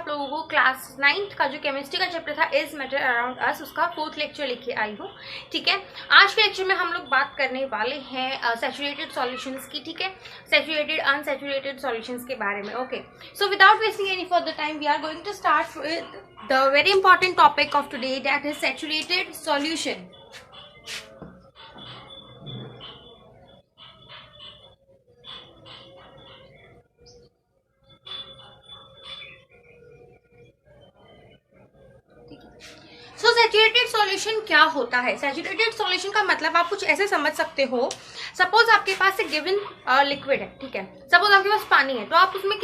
लोगों को class 9th का जो केमिस्ट्री का चैप्टर था इज मैटर अराउंड अस, उसका 4th लेक्चर लेके आई हूँ। ठीक है, आज के लेक्चर में हम लोग बात करने वाले हैं सैचुरेटेड सॉल्यूशंस की। ठीक है, सैचुरेटेड अनसैचुरेटेड सॉल्यूशंस के बारे में। Okay, so without wasting any further time we are going to start with the very important topic of today, that is saturated solution. So saturated solution क्या होता है? Saturated solution का मतलब आप कुछ ऐसे समझ सकते हो, सपोज आपके पास एक गिवन लिक्विड है। ठीक है, सपोज आपके पास पानी है, तो आप उसमें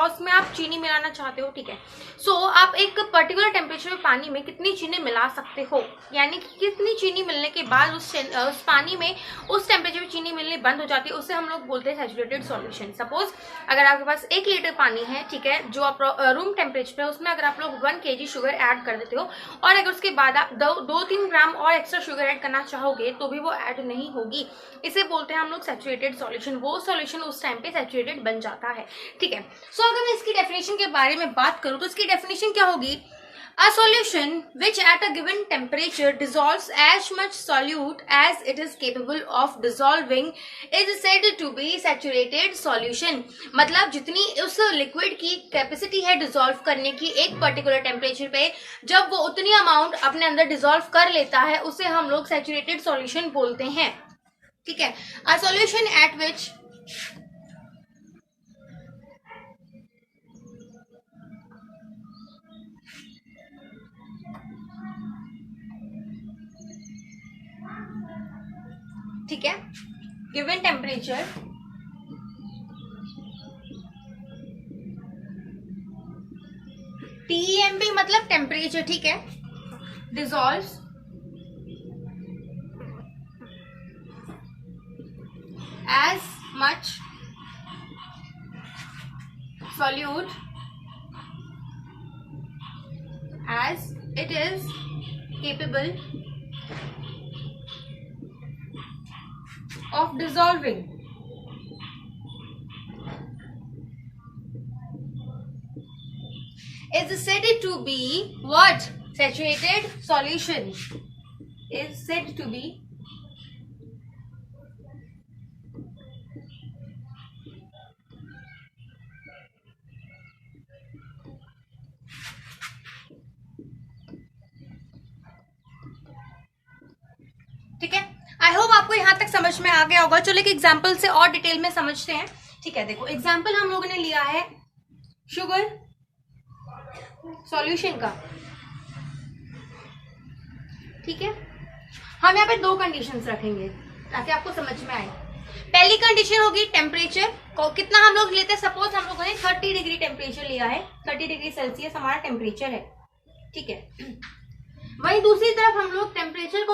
उसमें आप चीनी मिलाना चाहते हो। ठीक है, सो आप एक पर्टिकुलर टेम्परेचर में पानी में कितनी चीनी मिला सकते हो, यानी कि कितनी चीनी मिलने के बाद उस पानी में उस टेम्परेचर में चीनी मिलनी बंद हो जाती है, उससे हम लोग बोलते हैं सैचुरेटेड सॉल्यूशन। सपोज अगर आपके पास 1 लीटर पानी है, ठीक है, जो आप रूम टेम्परेचर है, उसमें अगर आप लोग 1 kg शुगर ऐड कर देते हो और अगर उसके बाद आप 2-3 ग्राम और एक्स्ट्रा शुगर ऐड करना चाहोगे तो भी वो ऐड नहीं होगी। इसे बोलते हैं हम लोग सैचुरेटेड सॉल्यूशन। वो सॉल्यूशन उस टाइम पे सैचुरेटेड बन जाता है। ठीक है, सो अगर मैं इसकी डेफिनेशन के बारे में बात करूं तो इसकी डेफिनेशन क्या होगी? A solution which at a given temperature dissolves as much solute as it is capable of dissolving is said to be saturated solution। मतलब जितनी उस लिक्विड की कैपेसिटी है डिसॉल्व करने की एक पर्टिकुलर टेम्परेचर पे, जब वो उतनी अमाउंट अपने अंदर डिसॉल्व कर लेता है, उसे हम लोग सैचुरेटेड सॉल्यूशन बोलते हैं। ठीक है, a solution at which ठीक है, गिवन टेम्परेचर TEMP मतलब टेम्परेचर। ठीक है, dissolves as much solute as it is capable of dissolving is said to be what? Saturated solution is said to be ठीक है। आई होप आपको यहाँ तक समझ में आ गया होगा। चलो एक एग्जाम्पल से और डिटेल में समझते हैं। ठीक है, देखो एग्जाम्पल हम लोगों ने लिया है शुगर सॉल्यूशन का। ठीक है, हम यहाँ पे 2 कंडीशंस रखेंगे ताकि आपको समझ में आए। पहली कंडीशन होगी टेम्परेचर को कितना हम लोग लेते हैं। सपोज हम लोगों ने 30 डिग्री टेम्परेचर लिया है, 30 डिग्री सेल्सियस हमारा टेम्परेचर है। ठीक है, वहीं दूसरी तरफ हम लोग टेम्परेचर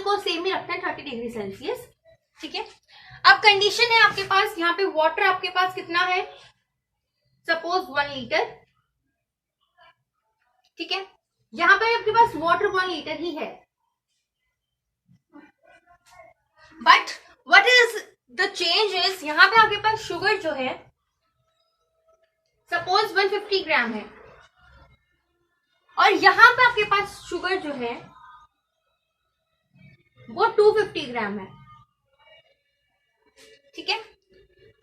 को सेम ही रखते हैं, 30 डिग्री सेल्सियस। ठीक है, अब कंडीशन है आपके पास यहाँ पे वाटर आपके पास कितना है, सपोज 1 लीटर। ठीक है, यहाँ पे आपके पास वाटर 1 लीटर ही है, but what is the change is यहाँ पे आपके पास शुगर जो है सपोज 150 ग्राम है और यहाँ पे आपके पास शुगर जो है वो 250 ग्राम है। ठीक है,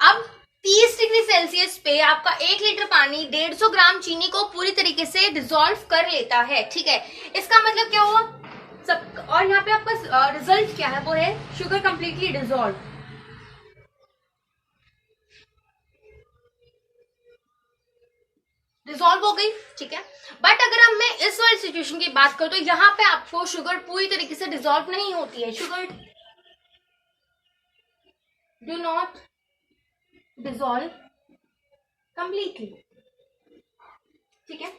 अब 30 डिग्री सेल्सियस पे आपका 1 लीटर पानी 150 ग्राम चीनी को पूरी तरीके से डिसॉल्व कर लेता है। ठीक है, इसका मतलब क्या हुआ सब, और यहाँ पे आपका रिजल्ट क्या है, वो है शुगर कंप्लीटली डिसॉल्व हो गई। ठीक है, बट अगर अब मैं इस वाली सिचुएशन की बात करूं तो यहाँ पे आपको शुगर पूरी तरीके से डिसॉल्व नहीं होती है। Sugar do not dissolve completely. ठीक है,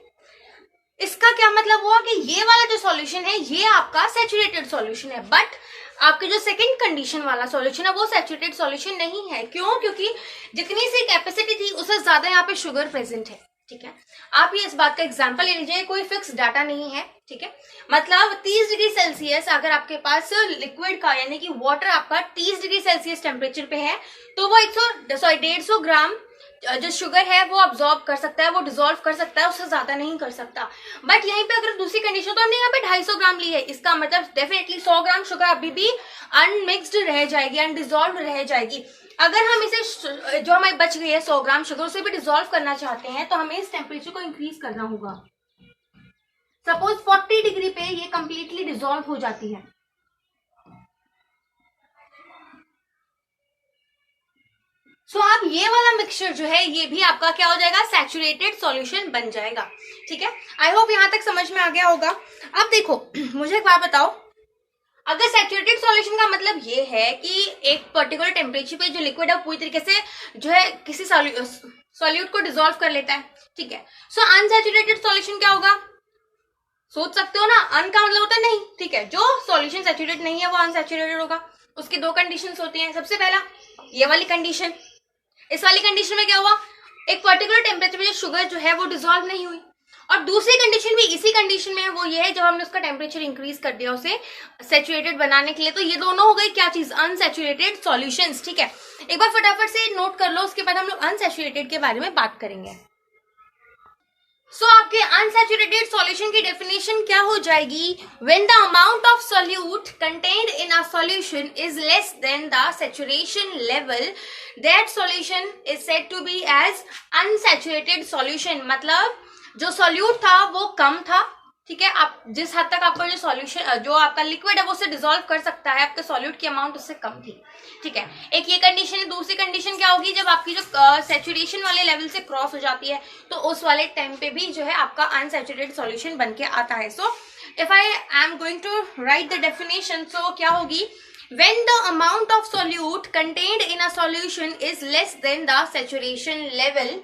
इसका क्या मतलब हुआ कि ये वाला जो सॉल्यूशन है ये आपका सैचुरेटेड सॉल्यूशन है, बट आपके जो सेकंड कंडीशन वाला सॉल्यूशन है वो सैचुरेटेड सॉल्यूशन नहीं है। क्यों? क्योंकि जितनी सी कैपेसिटी थी उससे ज्यादा यहाँ पे शुगर प्रेजेंट है। ठीक है, आप ये इस बात का एग्जांपल ले लीजिए, कोई फिक्स डाटा नहीं है। ठीक है, मतलब 30 डिग्री सेल्सियस अगर आपके पास लिक्विड का यानी कि वाटर आपका 30 डिग्री सेल्सियस टेम्परेचर पे है तो वो 150 ग्राम जो शुगर है वो अब्जॉर्ब कर सकता है, वो डिसॉल्व कर सकता है, उससे ज्यादा नहीं कर सकता। बट यहीं पे अगर दूसरी कंडीशन, तो हमने यहाँ पे 250 ग्राम ली है, इसका मतलब डेफिनेटली 100 ग्राम शुगर अभी भी अनमिक्स्ड रह जाएगी, अनडिजॉल्व रह जाएगी। अगर हम इसे जो हमारी बच गई है 100 ग्राम शुगर, उसे भी डिसॉल्व करना चाहते हैं तो हमें इस टेम्परेचर को इंक्रीज करना होगा। सपोज 40 डिग्री पे ये कंप्लीटली डिसॉल्व हो जाती है। सो अब ये वाला मिक्सचर जो है ये भी आपका क्या हो जाएगा, सैचुरेटेड सॉल्यूशन बन जाएगा। ठीक है, आई होप यहां तक समझ में आ गया होगा। अब देखो मुझे एक बात बताओ, अगर सैचुरेटेड सॉल्यूशन का मतलब ये है कि एक पर्टिकुलर टेम्परेचर पे जो लिक्विड है पूरी तरीके से जो है किसी सॉल्यूट को डिसॉल्व कर लेता है, ठीक है, सो अनसैचुरेटेड सॉल्यूशन क्या होगा, सोच सकते हो ना, अन का मतलब होता है नहीं, ठीक है, जो सॉल्यूशन सैचुरेटेड नहीं है वो अनसैचुरेटेड होगा। उसकी दो कंडीशंस होती हैं, सबसे पहला ये वाली कंडीशन, इस वाली कंडीशन में क्या हुआ, एक पर्टिकुलर टेम्परेचर पे जो शुगर जो है वो डिसॉल्व नहीं हुई, और दूसरी कंडीशन भी इसी कंडीशन में है, वो ये है जब हमने उसका टेम्परेचर इंक्रीज कर दिया उसे सैचुरेटेड बनाने के लिए। तो ये दोनों हो गई क्या चीज, अनसैचुरेटेड सॉल्यूशंस। ठीक है, एक बार फटाफट से नोट कर लो, उसके बाद हम लोग अनसैचुरेटेड के बारे में बात करेंगे। सो आपके अनसैचुरेटेड सॉल्यूशन की डेफिनेशन क्या हो जाएगी, when the amount of solute contained in a solution is less than the saturation level, that solution is said to be as unsaturated solution. मतलब जो सॉल्यूट था वो कम था, ठीक है, आप जिस हद तक आपका जो सॉल्यूशन जो आपका लिक्विड है वो उसे डिसॉल्व कर सकता है, आपके सॉल्यूट की अमाउंट उससे कम थी। ठीक है, एक ये कंडीशन है। दूसरी कंडीशन क्या होगी, जब आपकी जो सैचुरेशन वाले लेवल से क्रॉस हो जाती है तो उस वाले टाइम पे भी जो है आपका अनसैचुरेटेड सॉल्यूशन बन के आता है। So if I am going to write the definition, so क्या होगी, when the amount of solute contained in a solution is less than the saturation level,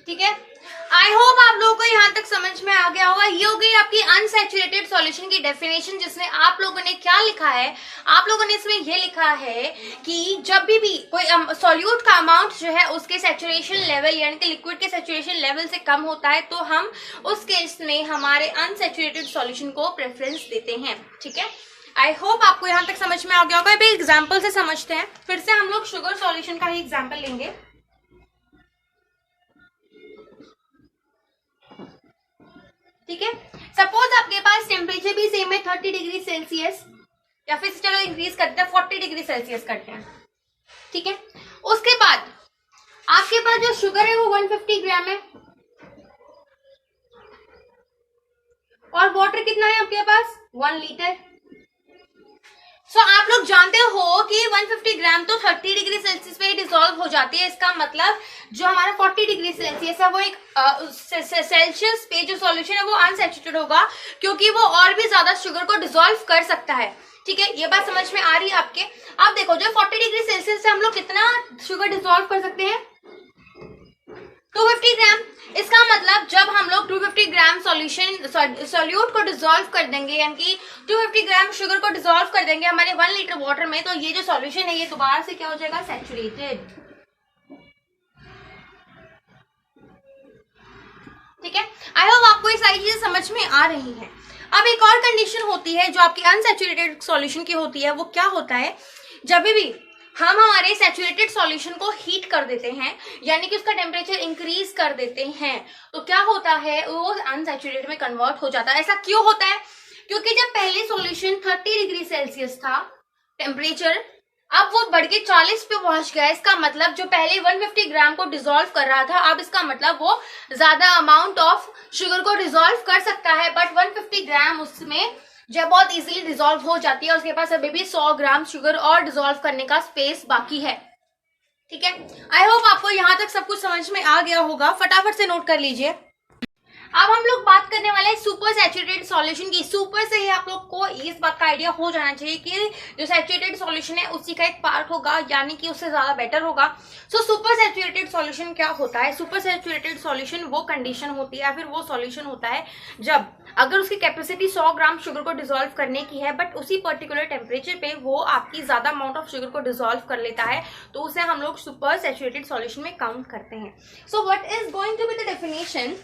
ठीक है, आई होप आप लोगों को यहाँ तक समझ में आ गया होगा। ये हो गई आपकी अनसैचुरेटेड सॉल्यूशन की डेफिनेशन, जिसमें आप लोगों ने क्या लिखा है, आप लोगों ने इसमें ये लिखा है कि जब भी कोई सॉल्यूट का अमाउंट जो है उसके सैचुरेशन लेवल यानी कि लिक्विड के सैचुरेशन लेवल से कम होता है तो हम उस केस में हमारे अनसैचुरेटेड सॉल्यूशन को प्रेफरेंस देते हैं। ठीक है, आई होप आपको यहाँ तक समझ में आ गया होगा। अभी एग्जाम्पल से समझते हैं, फिर से हम लोग शुगर सॉल्यूशन का ही एग्जाम्पल लेंगे। ठीक है, सपोज आपके पास टेम्परेचर भी सेम है 30 डिग्री सेल्सियस, या फिर चलो इंक्रीज करते हैं 40 डिग्री सेल्सियस करते हैं। ठीक है, उसके बाद आपके पास जो शुगर है वो 150 ग्राम है, और वाटर कितना है आपके पास, 1 लीटर। सो आप लोग जानते हो कि 150 ग्राम तो 30 डिग्री सेल्सियस पे ही डिसॉल्व हो जाती है। इसका मतलब जो हमारा 40 डिग्री सेल्सियस है वो एक सेल्सियस पे जो सॉल्यूशन है वो अनसैचुरेटेड होगा, क्योंकि वो और भी ज्यादा शुगर को डिसॉल्व कर सकता है। ठीक है, ये बात समझ में आ रही है आपके। आप देखो जो 40 डिग्री सेल्सियस से हम लोग कितना शुगर डिसॉल्व कर सकते हैं, 250 ग्राम। इसका मतलब जब हम लोग 250 ग्राम सॉल्यूट को डिसॉल्व कर देंगे, यानी कि 250 ग्राम शुगर को डिसॉल्व कर देंगे हमारे 1 लीटर वाटर में, तो ये जो सॉल्यूशन है ये दोबारा से क्या हो जाएगा, सैचुरेटेड। ठीक है, आई होप आपको ये सारी चीजें समझ में आ रही हैं। अब एक और कंडीशन होती है जो आपकी अनसैचुरेटेड सॉल्यूशन की होती है, वो क्या होता है, जब भी हम हमारे सैचुरेटेड सॉल्यूशन को हीट कर देते हैं यानी कि उसका टेम्परेचर इंक्रीज कर देते हैं, तो क्या होता है, वो अनसैचुरेटेड में कन्वर्ट हो जाता है। ऐसा क्यों होता है, क्योंकि जब पहले सॉल्यूशन 30 डिग्री सेल्सियस था टेम्परेचर, अब वो बढ़ के 40 पे पहुंच गया। इसका मतलब जो पहले 150 ग्राम को डिसॉल्व कर रहा था, अब इसका मतलब वो ज्यादा अमाउंट ऑफ शुगर को डिसॉल्व कर सकता है, बट 150 ग्राम उसमें जब बहुत इजीली डिसॉल्व हो जाती है, उसके पास अभी भी 100 ग्राम शुगर और डिसॉल्व करने का स्पेस बाकी है। ठीक है, आई होप आपको यहाँ तक सब कुछ समझ में आ गया होगा। फटाफट से नोट कर लीजिए। अब हम लोग बात करने वाले हैं सुपर सैचुरेटेड सॉल्यूशन की। सुपर से ही आप लोग को इस बात का आइडिया हो जाना चाहिए कि जो सैचुरेटेड सॉल्यूशन है उसी का एक पार्ट होगा, यानी कि उससे ज्यादा बेटर होगा। सो सुपर सैचुरेटेड सॉल्यूशन क्या होता है? सुपर सैचुरेटेड सॉल्यूशन वो कंडीशन होती है, फिर वो सॉल्यूशन होता है जब अगर उसकी कैपेसिटी 100 ग्राम शुगर को डिसॉल्व करने की है, बट उसी पर्टिकुलर टेम्परेचर पे वो आपकी ज्यादा अमाउंट ऑफ शुगर को डिसॉल्व कर लेता है, तो उसे हम लोग सुपर सैचुरेटेड सॉल्यूशन में काउंट करते हैं। So what is going to be the definition?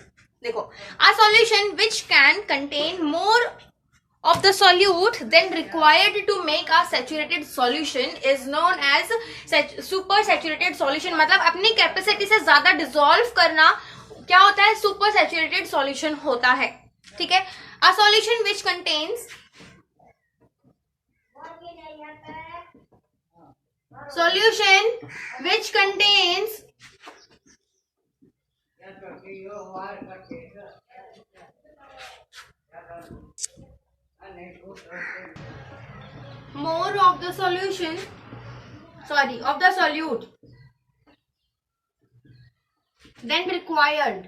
देखो, a solution which can contain more of the solute than required to make a saturated solution is known as super saturated solution। मतलब अपनी capacity से ज्यादा dissolve करना क्या होता है? Super saturated solution होता है। ठीक है, a solution which contains more of the solution, of the solute than required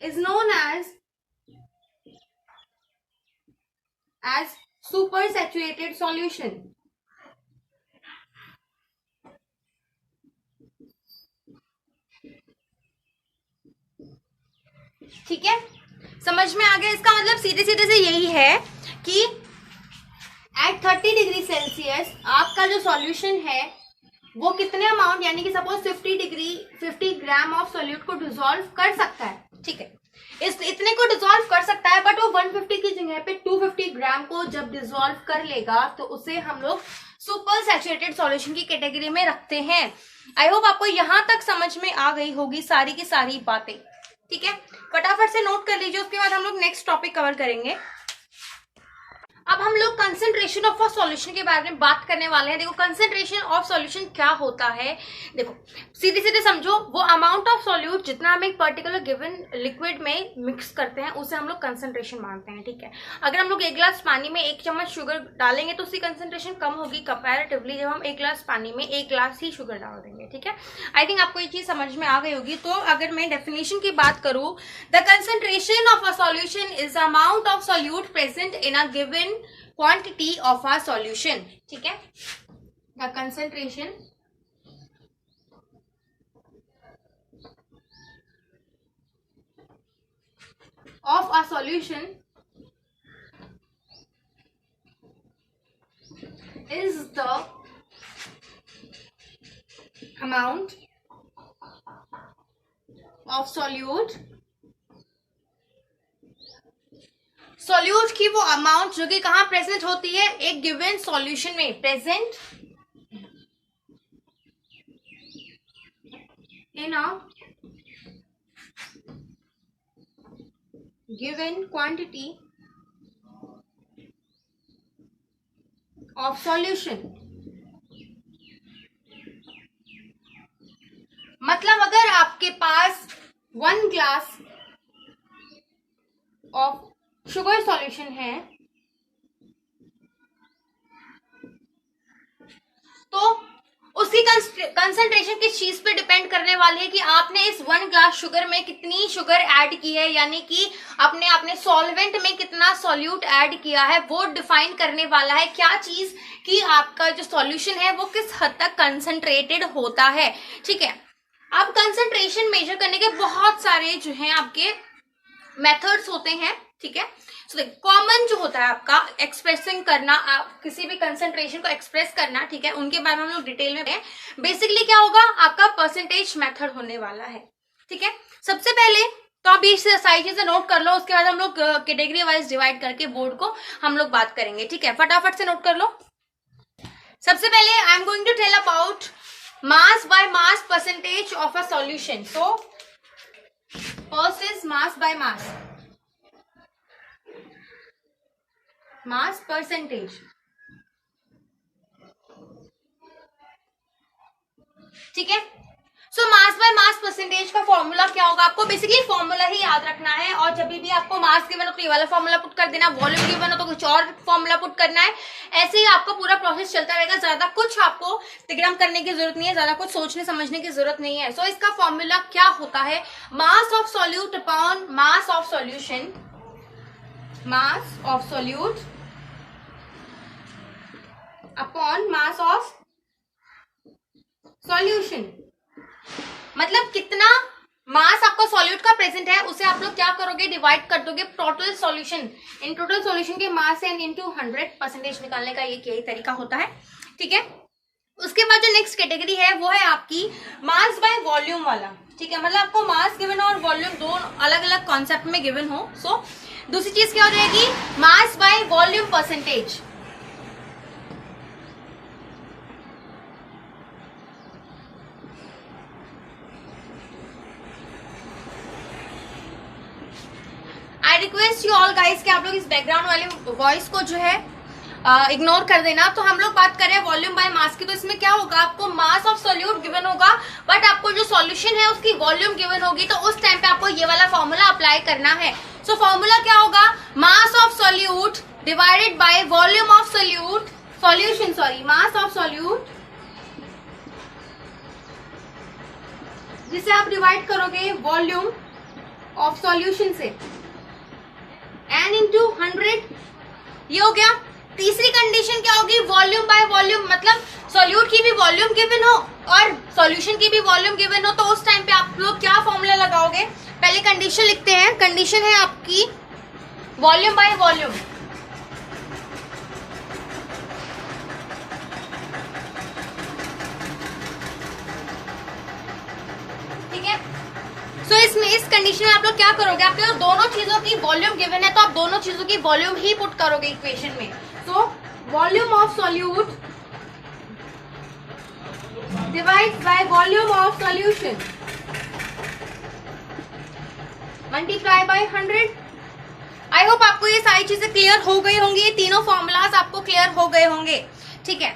is known as super saturated solution। ठीक है, समझ में आ गया? इसका मतलब सीधे सीधे से यही है कि एट 30 डिग्री सेल्सियस आपका जो सॉल्यूशन है वो कितने अमाउंट, यानी कि सपोज 50 ग्राम ऑफ सोल्यूट को डिसॉल्व कर सकता है। ठीक है, इस इतने को डिसॉल्व कर सकता है, बट वो 150 की जगह पे 250 ग्राम को जब डिसॉल्व कर लेगा तो उसे हम लोग सुपर सैचुरेटेड सॉल्यूशन की कैटेगरी में रखते हैं। आई होप आपको यहां तक समझ में आ गई होगी सारी की सारी बातें। ठीक है, फटाफट से नोट कर लीजिए, उसके बाद हम लोग नेक्स्ट टॉपिक कवर करेंगे। अब हम लोग कंसेंट्रेशन ऑफ अ सॉल्यूशन के बारे में बात करने वाले हैं। देखो, कंसेंट्रेशन ऑफ सॉल्यूशन क्या होता है? देखो, सीधे सीधे समझो, वो अमाउंट ऑफ सॉल्यूट जितना हम एक पर्टिकुलर गिवन लिक्विड में मिक्स करते हैं उसे हम लोग कंसेंट्रेशन मानते हैं। ठीक है, अगर हम लोग 1 गिलास पानी में 1 चम्मच शुगर डालेंगे तो उसकी कंसेंट्रेशन कम होगी कंपैरेटिवली जब हम 1 गिलास पानी में 1 गिलास ही शुगर डाल देंगे। ठीक है, आई थिंक आपको ये चीज समझ में आ गई होगी। तो अगर मैं डेफिनेशन की बात करूं, the concentration of a solution is amount of solute present in a given quantity of a solution। ठीक है, the concentration of a solution is the amount of solute की वो अमाउंट जो कि कहां प्रेजेंट होती है? एक गिवन सॉल्यूशन में, present in a given quantity of solution. मतलब अगर आपके पास 1 ग्लास ऑफ शुगर सॉल्यूशन है तो उसकी कंसंट्रेशन किस चीज पे डिपेंड करने वाली है कि आपने इस 1 ग्लास शुगर में कितनी शुगर ऐड की है, यानी कि आपने सॉल्वेंट में कितना सॉल्यूट ऐड किया है, वो डिफाइन करने वाला है क्या चीज कि आपका जो सॉल्यूशन है वो किस हद तक कंसंट्रेटेड होता है। ठीक है, अब कंसंट्रेशन मेजर करने के बहुत सारे जो हैं आपके मेथड्स होते हैं। ठीक है, सो कॉमन जो होता है आपका एक्सप्रेसिंग करना, आप किसी भी कंसंट्रेशन को एक्सप्रेस करना, ठीक है, उनके बारे में हम लोग डिटेल में पढ़ें। बेसिकली क्या होगा? आपका परसेंटेज मेथड होने वाला है। ठीक है, सबसे पहले तो आप ये सारी चीजें नोट कर लो, उसके बाद हम लोग कैटेगरी वाइज डिवाइड करके बोर्ड को हम लोग बात करेंगे। ठीक है, फटाफट से नोट कर लो। सबसे पहले I am going to tell about mass by mass percentage of a solution. So first is mass by mass. Mass percentage, ठीक है। So mass by mass percentage का फॉर्मूला क्या होगा, आपको बेसिकली फॉर्मूला ही याद रखना है, और जब भी आपको मास गिवन हो तो ये वाला फॉर्मूला पुट कर देना, वॉल्यूम गिवन हो तो कुछ और फॉर्मूला पुट करना है। ऐसे ही आपका पूरा प्रोसेस चलता रहेगा, ज्यादा कुछ आपको तिगड़म करने की जरूरत नहीं है, ज्यादा कुछ सोचने समझने की जरूरत नहीं है। सो इसका फॉर्मूला क्या होता है, mass of solute upon mass of solution, mass of solute upon mass of solution. मतलब कितना मास आपका सॉल्यूट का प्रेजेंट है उसे आप लोग क्या करोगे, डिवाइड कर दोगे total solution, in total solution के मास एंड इनटू 100% निकालने का यही तरीका होता है, ठीक है। उसके बाद जो नेक्स्ट कैटेगरी है वो है आपकी मास बाय वॉल्यूम वाला, ठीक है। मतलब आपको मास गिवन हो और वॉल्यूम दो अलग अलग कॉन्सेप्ट में गिवन हो। सो दूसरी चीज क्या हो जाएगी, mass by volume percentage. I request you all guys कि आप लोग इस बैकग्राउंड वाले वॉइस को जो है इग्नोर कर देना। तो हम लोग बात कर रहे हैं वॉल्यूम बाय मास की, तो इसमें क्या होगा, आपको मास ऑफ सॉल्यूट गिवन होगा बट आपको जो सॉल्यूशन है उसकी वॉल्यूम गिवन होगी, तो उस टाइम पे आपको ये वाला फॉर्मूला अप्लाई करना है। सो फॉर्मूला क्या होगा, mass of solute divided by volume of solute, solution sorry, mass of solute जिसे आप डिवाइड करोगे वॉल्यूम ऑफ सॉल्यूशन से एन इंटू 100, ये हो गया। तीसरी कंडीशन क्या होगी, वॉल्यूम बाय वॉल्यूम, मतलब सॉल्यूट की भी वॉल्यूम गिवन हो और सॉल्यूशन की भी वॉल्यूम गिवन हो, तो उस टाइम पे आप लोग क्या फॉर्मूला लगाओगे, पहले कंडीशन लिखते हैं। कंडीशन है आपकी वॉल्यूम बाय वॉल्यूम, ठीक है। सो इसमें इस कंडीशन में आप लोग क्या करोगे, आप लोग दोनों चीजों की वॉल्यूम गिवन है तो आप दोनों चीजों की वॉल्यूम ही पुट करोगे इक्वेशन में। So volume of solute divide by volume of solution multiply by 100। I hope आपको ये सारी चीजें क्लियर हो गई होंगी, ये तीनों फॉर्मूलाज आपको क्लियर हो गए होंगे, ठीक है।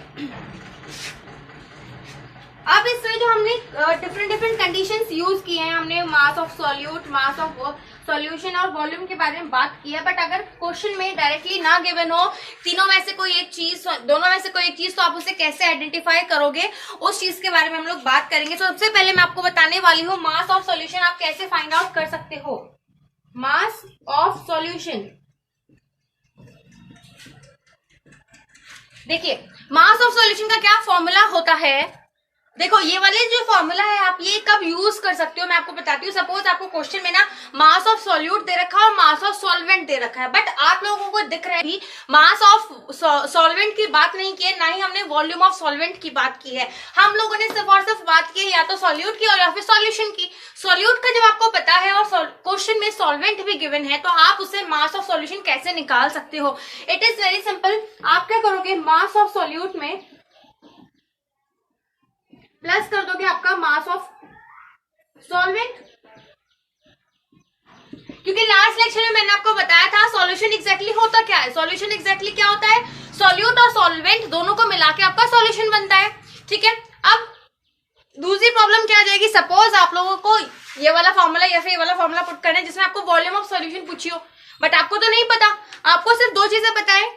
अब इसमें जो हमने डिफरेंट कंडीशंस यूज किए हैं, हमने mass of solute, mass of solution और वॉल्यूम के बारे में बात की है, बट अगर क्वेश्चन में डायरेक्टली ना गिवन हो तीनों में से कोई एक चीज, दोनों में से कोई एक चीज, तो आप उसे कैसे आइडेंटिफाई करोगे उस चीज के बारे में हम लोग बात करेंगे। तो सबसे पहले मैं आपको बताने वाली हूँ मास ऑफ सॉल्यूशन आप कैसे फाइंड आउट कर सकते हो। मास ऑफ सॉल्यूशन, देखिए मास ऑफ सॉल्यूशन का क्या फॉर्मूला होता है, देखो ये वाले जो फॉर्मूला है आप ये कब यूज कर सकते हो मैं आपको बताती हूँ। सपोज आपको क्वेश्चन में ना मास ऑफ सॉल्यूट दे रखा है और मास ऑफ सॉल्वेंट दे रखा है, बट आप लोगों को दिख रहा है कि मास ऑफ सॉल्वेंट की बात नहीं की है, ना ही हमने वॉल्यूम ऑफ सॉल्वेंट की बात की है। हम लोगों ने सिर्फ और सिर्फ बात की है या तो सॉल्यूट की और या फिर सॉल्यूशन की। सॉल्यूट का जब आपको पता है और क्वेश्चन में सॉल्वेंट भी गिवन है तो आप उसे मास ऑफ सॉल्यूशन कैसे निकाल सकते हो। It is very simple. आप क्या करोगे, मास ऑफ सॉल्यूट में प्लस कर दोगे आपका मास ऑफ सॉल्वेंट, क्योंकि लास्ट लेक्चर में मैंने आपको बताया था सॉल्यूशन एग्जैक्टली होता क्या है। सॉल्यूशन एग्जैक्टली क्या होता है, सॉल्यूट और सॉल्वेंट दोनों को मिला के आपका सॉल्यूशन बनता है, ठीक है। अब दूसरी प्रॉब्लम क्या आ जाएगी, सपोज आप लोगों को ये वाला फॉर्मूला या फिर ये वाला फॉर्मूला पुट करना है जिसमें आपको वॉल्यूम ऑफ सॉल्यूशन पूछी हो, बट आपको तो नहीं पता, आपको सिर्फ दो चीजें पता है।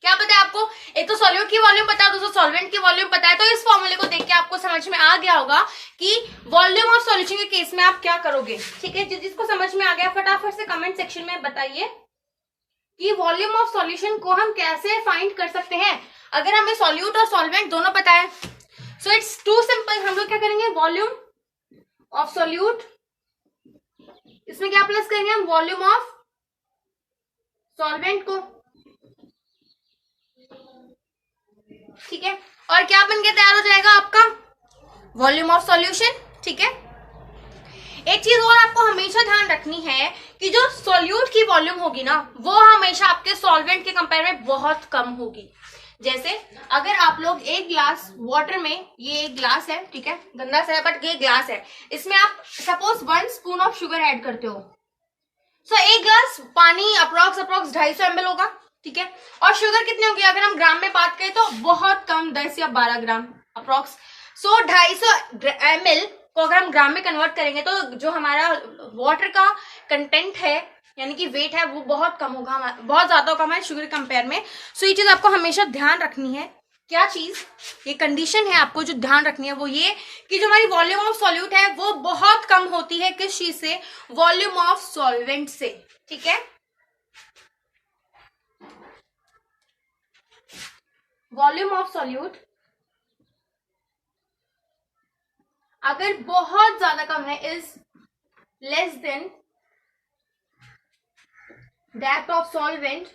क्या पता है आपको, एक तो सॉल्यूट की वॉल्यूम पता है, दूसरा सॉल्वेंट की वॉल्यूम पता है। तो इस फॉर्मूले को देख के आपको समझ में आ गया होगा कि वॉल्यूम ऑफ सॉल्यूशन के केस में आप क्या करोगे, ठीक है। जिसको समझ में आ गया फटाफट से कमेंट सेक्शन में बताइए कि वॉल्यूम ऑफ सॉल्यूशन को हम कैसे फाइंड कर सकते हैं अगर हमें सॉल्यूट और सॉल्वेंट दोनों पता है। So it's too simple. हम लोग क्या करेंगे, वॉल्यूम ऑफ सॉल्यूट, इसमें क्या प्लस करेंगे हम, वॉल्यूम ऑफ सॉल्वेंट को, ठीक है। और क्या बन के तैयार हो जाएगा आपका वॉल्यूम ऑफ सॉल्यूशन, ठीक है। एक चीज और आपको हमेशा ध्यान रखनी है कि जो सॉल्यूट की वॉल्यूम होगी ना वो हमेशा आपके सॉल्वेंट के कंपेयर में बहुत कम होगी। जैसे अगर आप लोग एक ग्लास वाटर में, ये एक ग्लास है, ठीक है, गंदा सा है बट ये ग्लास है, इसमें आप suppose 1 spoon of sugar add करते हो, सो एक ग्लास पानी अप्रोक्स 250 ml होगा, ठीक है। और शुगर कितनी होगी अगर हम ग्राम में बात करें तो बहुत कम, 10 या 12 ग्राम अप्रोक्स। सो 250 ml को अगर हम ग्राम में कन्वर्ट करेंगे तो जो हमारा वाटर का कंटेंट है यानी कि वेट है वो बहुत कम होगा, बहुत ज्यादा होगा हमारे शुगर कंपेयर में। सो ये चीज आपको हमेशा ध्यान रखनी है। क्या चीज, ये कंडीशन है आपको जो ध्यान रखनी है वो ये कि जो हमारी वॉल्यूम ऑफ सॉल्यूट है वो बहुत कम होती है किस चीज से, वॉल्यूम ऑफ सॉल्वेंट से, ठीक है। वॉल्यूम ऑफ सॉल्यूट अगर बहुत ज्यादा कम है is less then that of solvent,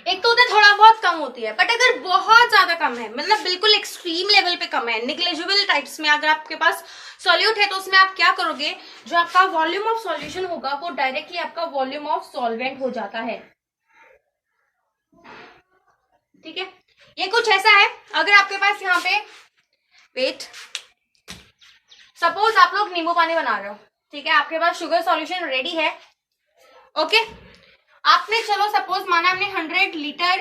एक तो उधर थोड़ा बहुत कम होती है, बट अगर बहुत ज्यादा कम है मतलब बिल्कुल एक्सट्रीम लेवल पे कम है, निग्लेजिबल टाइप्स में अगर आपके पास सॉल्यूट है तो उसमें आप क्या करोगे, जो आपका वॉल्यूम ऑफ सॉल्यूशन होगा वो डायरेक्टली आपका वॉल्यूम ऑफ सॉल्वेंट हो जाता है, ठीक है। ये कुछ ऐसा है, अगर आपके पास यहाँ पे वेट, सपोज आप लोग नींबू पानी बना रहे हो, ठीक है, आपके पास शुगर सॉल्यूशन रेडी है, ओके। आपने चलो सपोज माना हमने 100 लीटर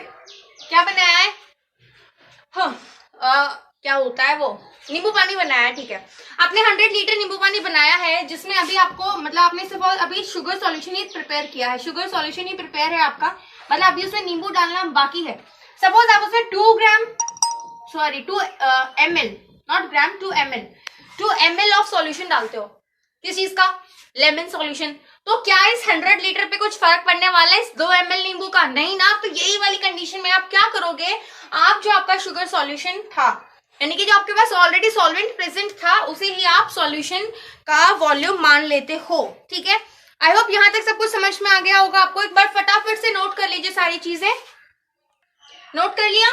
क्या बनाया है, क्या होता है वो, नींबू पानी बनाया है, ठीक है। आपने 100 लीटर नींबू पानी बनाया है जिसमें अभी आपको मतलब आपने सपोज अभी शुगर सॉल्यूशन ही प्रिपेयर किया है, शुगर सॉल्यूशन ही प्रिपेयर है आपका, मतलब अभी उसमें नींबू डालना बाकी है। सपोज आप उसमें 2 ml, not gram, 2 ml of solution डालते हो, किस चीज का, लेमन सॉल्यूशन। तो क्या इस 100 लीटर पे कुछ फर्क पड़ने वाला है इस 2 ml नींबू का, नहीं ना। तो यही वाली कंडीशन में आप क्या करोगे, आप जो आपका शुगर सॉल्यूशन था यानी कि जो आपके पास ऑलरेडी सॉल्वेंट प्रेजेंट था उसे ही आप सॉल्यूशन का वॉल्यूम मान लेते हो, ठीक है। आई होप यहां तक सब कुछ समझ में आ गया होगा आपको। एक बार फटाफट से नोट कर लीजिए, सारी चीजें नोट कर लिया,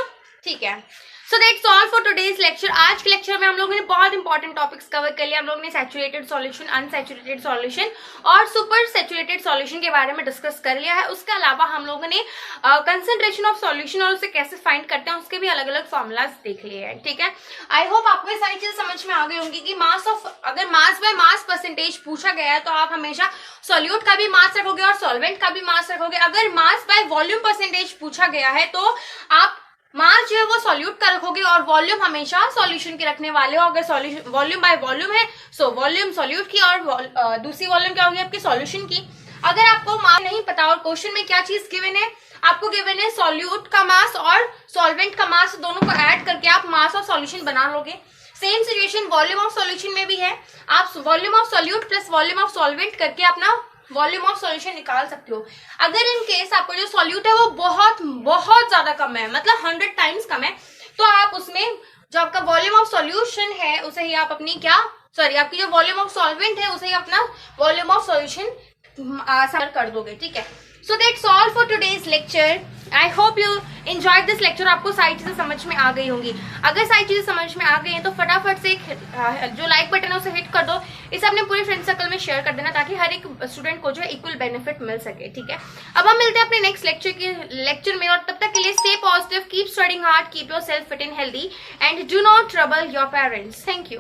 ठीक है। So that's all for today's lecture. आज के लेक्चर में हम लोगों ने बहुत इंपॉर्टेंट टॉपिक्स कवर कर लिया। हम लोगों ने सैचुरेटेड सॉल्यूशन, अनसैचुरेटेड सॉल्यूशन और सुपर सैचुरेटेड सॉल्यूशन के बारे में डिस्कस कर लिया है। उसके अलावा हम लोगों ने कंसंट्रेशन ऑफ सॉल्यूशन और उसे कैसे फाइंड करते हैं उसके भी अलग अलग फॉर्मुलाज देख लिए हैं, ठीक है। आई होप आपको ये सारी चीजें समझ में आ गई होंगी कि अगर मास बाय मास परसेंटेज पूछा गया है तो आप हमेशा सॉल्यूट का भी मास रखोगे और सॉल्वेंट का भी मास रखोगे। अगर मास बाय वॉल्यूम परसेंटेज पूछा गया है तो आप मास जो है वो सॉल्यूट का रखोगे और वॉल्यूम हमेशा सॉल्यूशन की रखने वाले हो। अगर वॉल्यूम बाय वॉल्यूम है सो वॉल्यूम सॉल्यूट की और दूसरी वॉल्यूम क्या होगी आपकी सॉल्यूशन की। अगर आपको मास नहीं पता और क्वेश्चन में क्या चीज गिवन है, आपको गिवन है सॉल्यूट का मास और सॉल्वेंट का मास, दोनों को ऐड करके आप मास ऑफ सॉल्यूशन बना लोगे। Same situation volume of solution में भी है, आप volume of solute plus volume of solvent करके अपना वॉल्यूम ऑफ सॉल्यूशन निकाल सकते हो। अगर इन केस आपको जो सॉल्यूट है वो बहुत बहुत ज्यादा कम है, मतलब 100 टाइम्स कम है, तो आप उसमें जो आपका वॉल्यूम ऑफ सॉल्यूशन है उसे ही आप अपनी आपकी जो वॉल्यूम ऑफ सॉल्वेंट है उसे ही अपना वॉल्यूम ऑफ सॉल्यूशन कर दोगे, ठीक है। So that's all for today's lecture. I hope you enjoyed this lecture. आपको सारी चीजें समझ में आ गई होंगी। अगर सारी चीजें समझ में आ गई हैं तो फटाफट से जो लाइक बटन है उसे हिट कर दो, इसे अपने पूरे फ्रेंड सर्कल में शेयर कर देना ताकि हर एक स्टूडेंट को जो है इक्वल बेनिफिट मिल सके, ठीक है। अब हम मिलते हैं अपने नेक्स्ट लेक्चर में, और तब तक के लिए stay positive, keep studying hard, keep yourself fit and healthy and do not trouble your parents. Thank you.